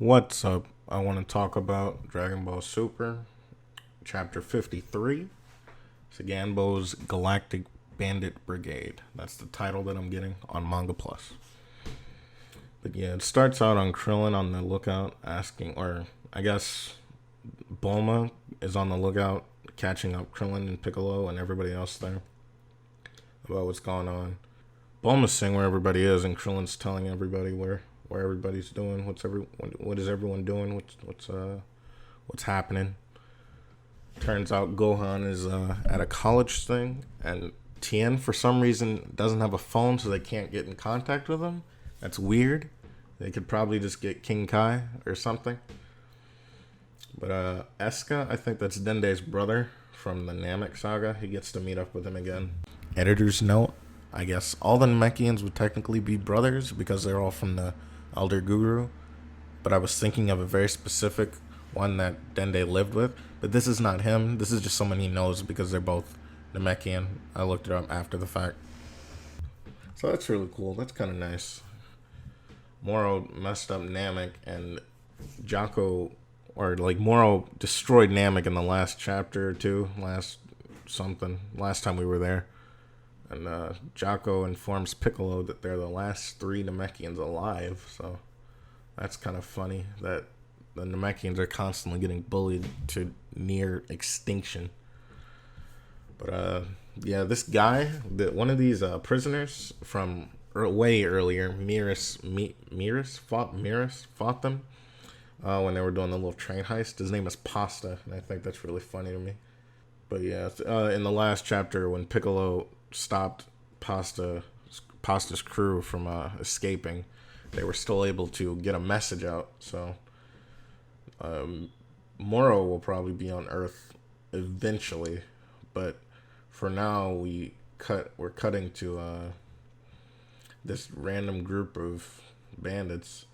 What's up? I want to talk about Dragon Ball Super, Chapter 53, Saganbo's Galactic Bandit Brigade. That's the title that I'm getting on Manga Plus. But yeah, it starts out on Krillin on the lookout asking, or I guess Bulma is on the lookout catching up Krillin and Piccolo and everybody else there about what's going on. Bulma's seeing where everybody is, and Krillin's telling everybody where everybody's doing, what is everyone doing, what's happening. Turns out Gohan is at a college thing, and Tien for some reason doesn't have a phone, so they can't get in contact with him. That's weird. They could probably just get King Kai or something. But Eska, I think that's Dende's brother from the Namek saga. He gets to meet up with him again. Editor's note: I guess all the Namekians would technically be brothers because they're all from the Elder Guru, but I was thinking of a very specific one that Dende lived with, but this is not him. This is just someone he knows because they're both Namekian. I looked it up after the fact. So that's really cool. That's kind of nice. Moro messed up Namek, and Moro destroyed Namek in the last chapter or two, last time we were there. And Jocko informs Piccolo that they're the last three Namekians alive, so that's kind of funny that the Namekians are constantly getting bullied to near extinction. But yeah, this guy, one of these prisoners from way earlier, Merus fought them when they were doing the little train heist. His name is Pasta, and I think that's really funny to me. But yeah, in the last chapter when Piccolo stopped Pasta's crew from escaping, they were still able to get a message out. So Moro will probably be on Earth eventually, but for now we're cutting to this random group of bandits,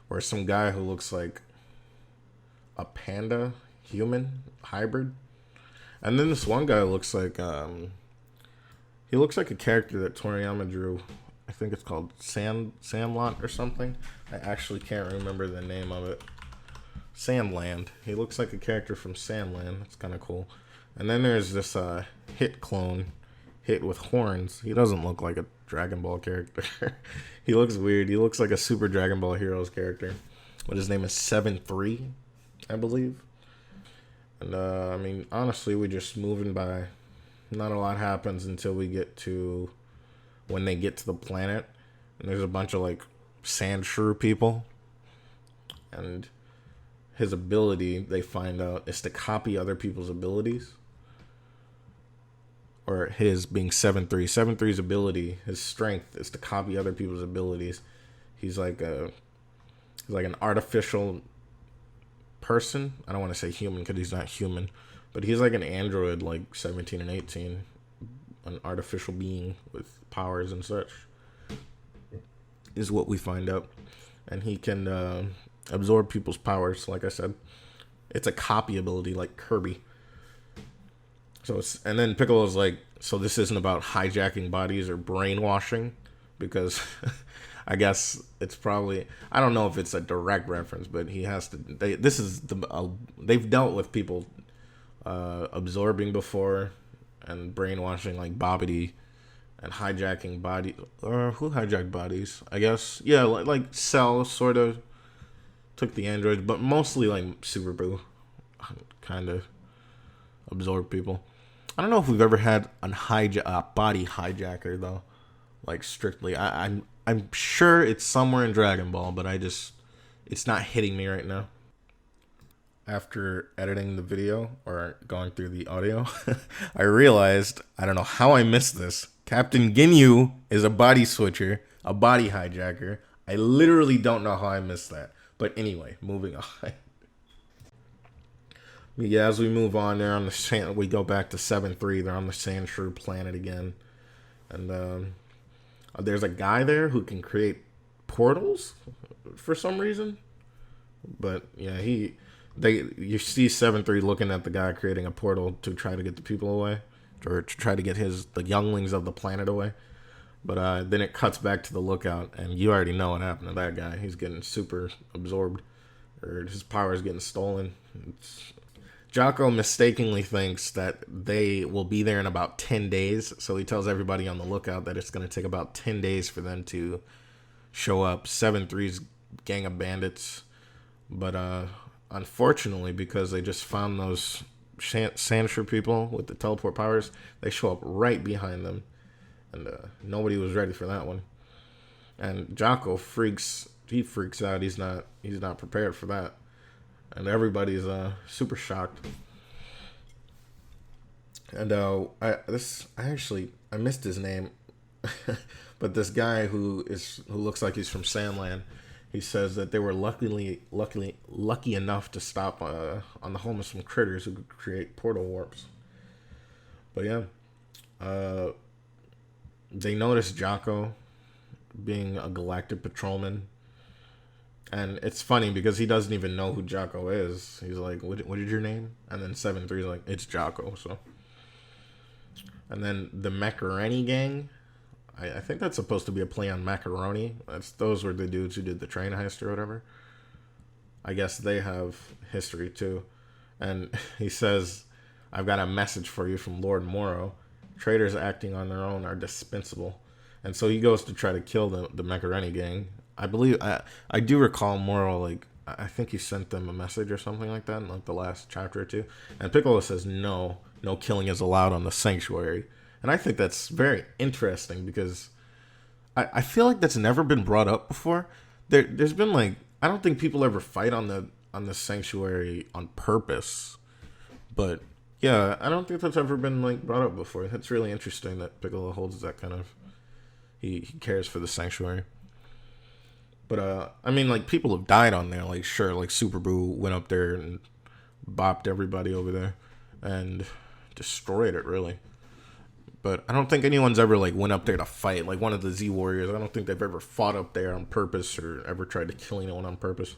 where some guy who looks like a panda human hybrid, and then this one guy looks like he looks like a character that Toriyama drew. I think it's called Sandlot or something. I actually can't remember the name of it. Sandland. He looks like a character from Sandland. That's kind of cool. And then there's this Hit clone, Hit with horns. He doesn't look like a Dragon Ball character. He looks weird. He looks like a Super Dragon Ball Heroes character. But his name is 7-3, I believe. And I mean, honestly, we're just moving by. Not a lot happens until we get to when they get to the planet, and there's a bunch of like sand shrew people, and his ability, they find out, is to copy other people's abilities. Or his being 7-3. 7-3's ability, his strength, is to copy other people's abilities. He's like an artificial person. I don't want to say human because he's not human. But he's like an android, like 17 and 18, an artificial being with powers and such, is what we find out. And he can absorb people's powers, like I said. It's a copy ability, like Kirby. And then Piccolo's like, so this isn't about hijacking bodies or brainwashing, because I guess it's probably, I don't know if it's a direct reference, but he has to. They've dealt with people absorbing before and brainwashing, like Bobbity, and hijacking body. Who hijacked bodies? I guess, yeah, like Cell sort of took the androids, but mostly like Super Boo kind of absorbed people. I don't know if we've ever had a body hijacker though, like strictly. I'm sure it's somewhere in Dragon Ball, but it's not hitting me right now. After editing the video or going through the audio, I realized, I don't know how I missed this. Captain Ginyu is a body switcher, a body hijacker. I literally don't know how I missed that. But anyway, moving on. Yeah, as we move on, they're on the sand. We go back to 7-3. They're on the Sand Shrew planet again, and there's a guy there who can create portals for some reason. But yeah, you see 7-3 looking at the guy creating a portal to try to get the people away, or to try to get the younglings of the planet away. But then it cuts back to the lookout, and you already know what happened to that guy. He's getting super absorbed. or his power is getting stolen. Jocko mistakenly thinks that they will be there in about 10 days, so he tells everybody on the lookout that it's going to take about 10 days for them to show up. 7-3's gang of bandits. But unfortunately, because they just found those Sandshrew people with the teleport powers, they show up right behind them. And nobody was ready for that one. And Jocko freaks out. He's not prepared for that. And everybody's super shocked. And I missed his name, but this guy who looks like he's from Sandland, he says that they were lucky enough to stop on the home of some critters who could create portal warps. But yeah, they noticed Jocko being a galactic patrolman. And it's funny because he doesn't even know who Jocko is. He's like, what is your name? And then 7-3's like, it's Jocko. So, and then the Macaroni gang, I think that's supposed to be a play on macaroni. Those were the dudes who did the train heist or whatever. I guess they have history too. And he says, I've got a message for you from Lord Moro. Traitors acting on their own are dispensable. And so he goes to try to kill the Macaroni gang. I believe I do recall Moro, like, I think he sent them a message or something like that in like the last chapter or two. And Piccolo says no killing is allowed on the sanctuary. And I think that's very interesting because I feel like that's never been brought up before. There's been like, I don't think people ever fight on the sanctuary on purpose. But yeah, I don't think that's ever been like brought up before. It's really interesting that Piccolo holds that kind of, he cares for the sanctuary. But, I mean, like, people have died on there. Like, sure, like, Super Boo went up there and bopped everybody over there and destroyed it, really. But I don't think anyone's ever, like, went up there to fight. Like, one of the Z Warriors, I don't think they've ever fought up there on purpose or ever tried to kill anyone on purpose.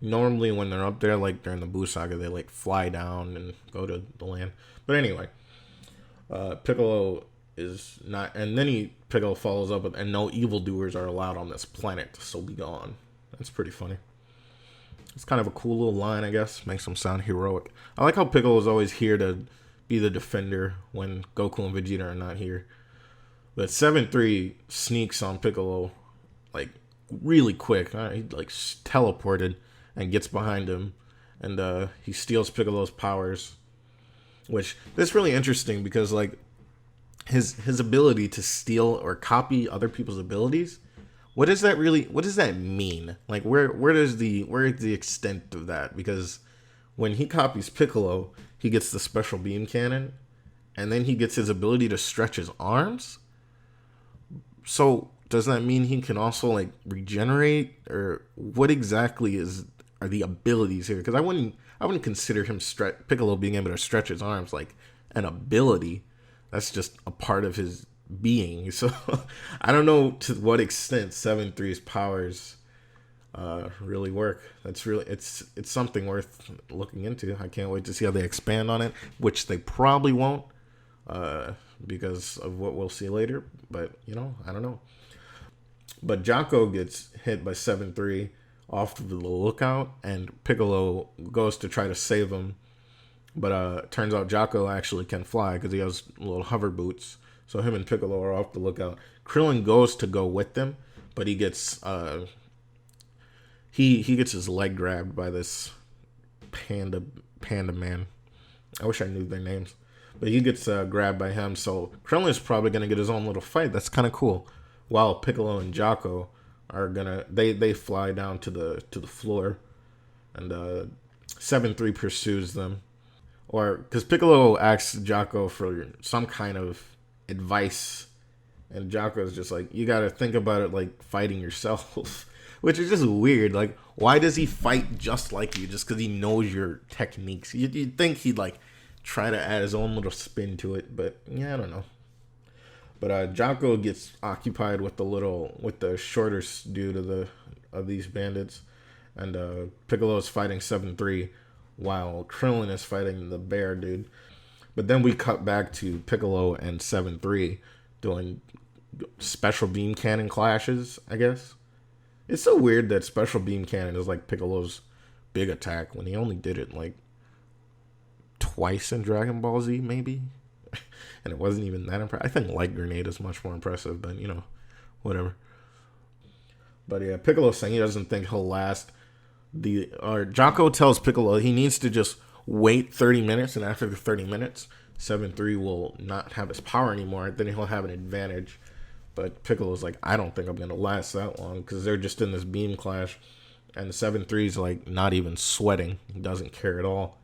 Normally, when they're up there, like, during the Boo Saga, they, like, fly down and go to the land. But anyway, Piccolo is not, and then Piccolo follows up with, and no evildoers are allowed on this planet, so be gone. That's pretty funny. It's kind of a cool little line, I guess. Makes him sound heroic. I like how Piccolo is always here to be the defender when Goku and Vegeta are not here. But 7-3 sneaks on Piccolo, like, really quick. He, like, teleported and gets behind him, and he steals Piccolo's powers. Which, that's really interesting because, like, his ability to steal or copy other people's abilities, what does that mean? Like, where is the extent of that? Because when he copies Piccolo, he gets the special beam cannon, and then he gets his ability to stretch his arms. So does that mean he can also, like, regenerate, or what exactly are the abilities here? Because I wouldn't consider Piccolo being able to stretch his arms like an ability. That's just a part of his being. So I don't know to what extent 7-3's powers really work. It's something worth looking into. I can't wait to see how they expand on it, which they probably won't because of what we'll see later. But, I don't know. But Jocko gets hit by 7-3 off to the lookout, and Piccolo goes to try to save him. But turns out Jocko actually can fly because he has little hover boots. So him and Piccolo are off the lookout. Krillin goes to go with them, but he gets he gets his leg grabbed by this panda man. I wish I knew their names, but he gets grabbed by him. So Krillin's probably gonna get his own little fight. That's kind of cool. While Piccolo and Jocko are gonna they fly down to the floor, and 7-3 pursues them. Or, because Piccolo asks Jocko for some kind of advice, and Jocko's just like, you gotta think about it like fighting yourself, which is just weird. Like, why does he fight just like you, just because he knows your techniques? You'd think he'd, like, try to add his own little spin to it, but, yeah, I don't know. But Jocko gets occupied with the shorter dude of these bandits, and Piccolo's fighting 7-3, while Krillin is fighting the bear dude. But then we cut back to Piccolo and 7-3 doing special beam cannon clashes, I guess. It's so weird that special beam cannon is like Piccolo's big attack when he only did it like twice in Dragon Ball Z, maybe. And it wasn't even that impressive. I think Light Grenade is much more impressive, but whatever. But yeah, Piccolo's saying he doesn't think he'll last. Jocko tells Piccolo he needs to just wait 30 minutes, and after the 30 minutes, 7-3 will not have his power anymore. Then he'll have an advantage. But Piccolo's like, I don't think I'm going to last that long, because they're just in this beam clash. And 7-3's like not even sweating. He doesn't care at all.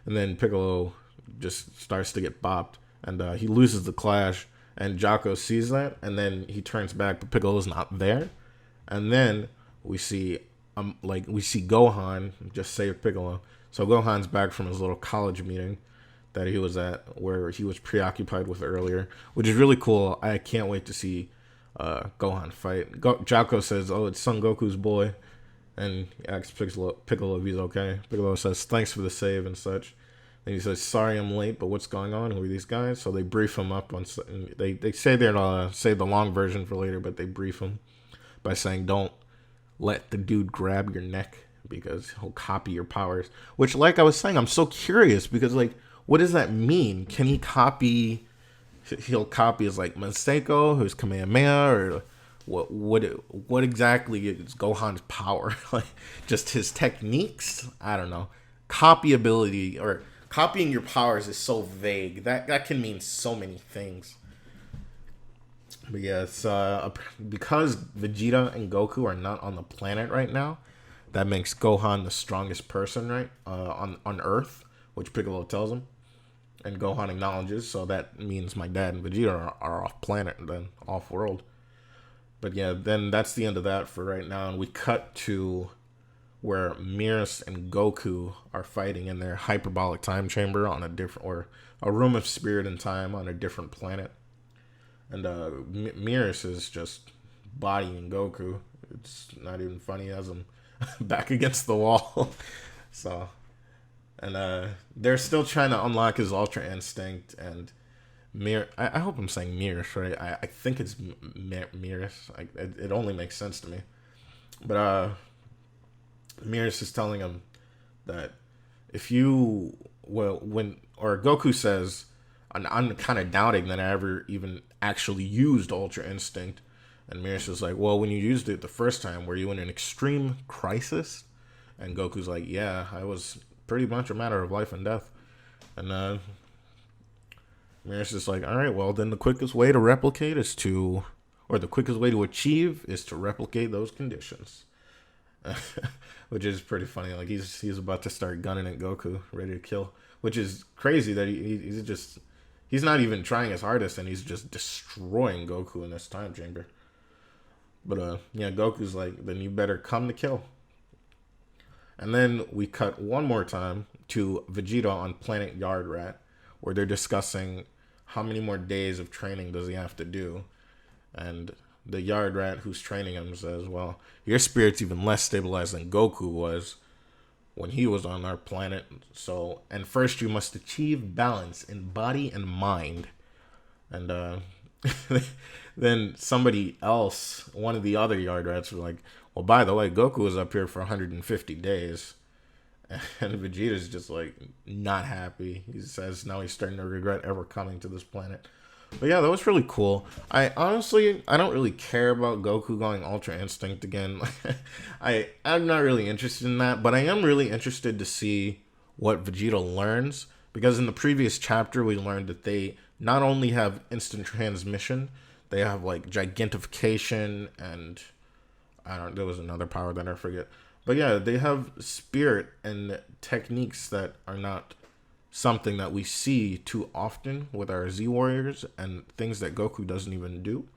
And then Piccolo just starts to get bopped. And he loses the clash. And Jocko sees that. And then he turns back, but Piccolo's not there. And then we see Gohan just save Piccolo. So Gohan's back from his little college meeting that he was at, where he was preoccupied with earlier, which is really cool. I can't wait to see Gohan fight. Jocko says, "Oh, it's Son Goku's boy," and he asks Piccolo if he's okay. Piccolo says, "Thanks for the save" and such. And he says, "Sorry I'm late, but what's going on? Who are these guys?" So they brief him up on. They say they're gonna save the long version for later, but they brief him by saying, "Don't let the dude grab your neck because he'll copy your powers." Which, like I was saying, I'm so curious because, like, what does that mean? Can he copy? He'll copy his like Masenko, his Kamehameha, or what exactly is Gohan's power? Like, just his techniques? I don't know. Copyability or copying your powers is so vague. That can mean so many things. But yeah, it's because Vegeta and Goku are not on the planet right now. That makes Gohan the strongest person, right, on Earth, which Piccolo tells him, and Gohan acknowledges. So that means my dad and Vegeta are off planet and then off world. But yeah, then that's the end of that for right now, and we cut to where Merus and Goku are fighting in their hyperbolic time chamber on a room of spirit and time on a different planet. And Merus is just bodying Goku. It's not even funny as him back against the wall. So, and they're still trying to unlock his Ultra Instinct. And I hope I'm saying Merus right. I think it's Merus. It only makes sense to me. But Merus is telling him that Goku says, I'm kind of doubting that I ever even actually used Ultra Instinct. And Merus is like, well, when you used it the first time, were you in an extreme crisis? And Goku's like, yeah, I was pretty much a matter of life and death. And Merus is like, all right, well, then the quickest way to achieve is to replicate those conditions. Which is pretty funny. Like, he's about to start gunning at Goku, ready to kill. Which is crazy that he's not even trying his hardest, and he's just destroying Goku in this time chamber. But yeah, Goku's like, then you better come to kill. And then we cut one more time to Vegeta on planet Yard Rat, where they're discussing how many more days of training does he have to do. And the Yard Rat who's training him says, well, your spirit's even less stabilized than Goku was when he was on our planet. So, and first you must achieve balance in body and mind. And then somebody else, one of the other Yard Rats, were like, well, by the way, Goku was up here for 150 days. And Vegeta's just like not happy. He says now he's starting to regret ever coming to this planet. But yeah, that was really cool. I don't really care about Goku going Ultra Instinct again. I'm not really interested in that, but I am really interested to see what Vegeta learns, because in the previous chapter we learned that they not only have instant transmission, they have like gigantification, and there was another power that I forget. But yeah, they have spirit and techniques that are not something that we see too often with our Z Warriors, and things that Goku doesn't even do.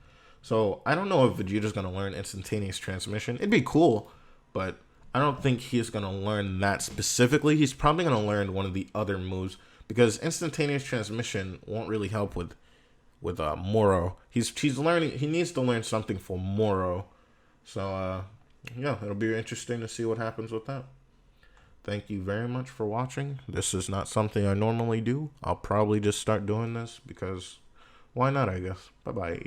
So I don't know if Vegeta's going to learn instantaneous transmission. It'd be cool, but I don't think he's going to learn that specifically. He's probably going to learn one of the other moves, because instantaneous transmission won't really help with Moro. He needs to learn something for Moro. So yeah, it'll be interesting to see what happens with that. Thank you very much for watching. This is not something I normally do. I'll probably just start doing this because why not, I guess. Bye-bye.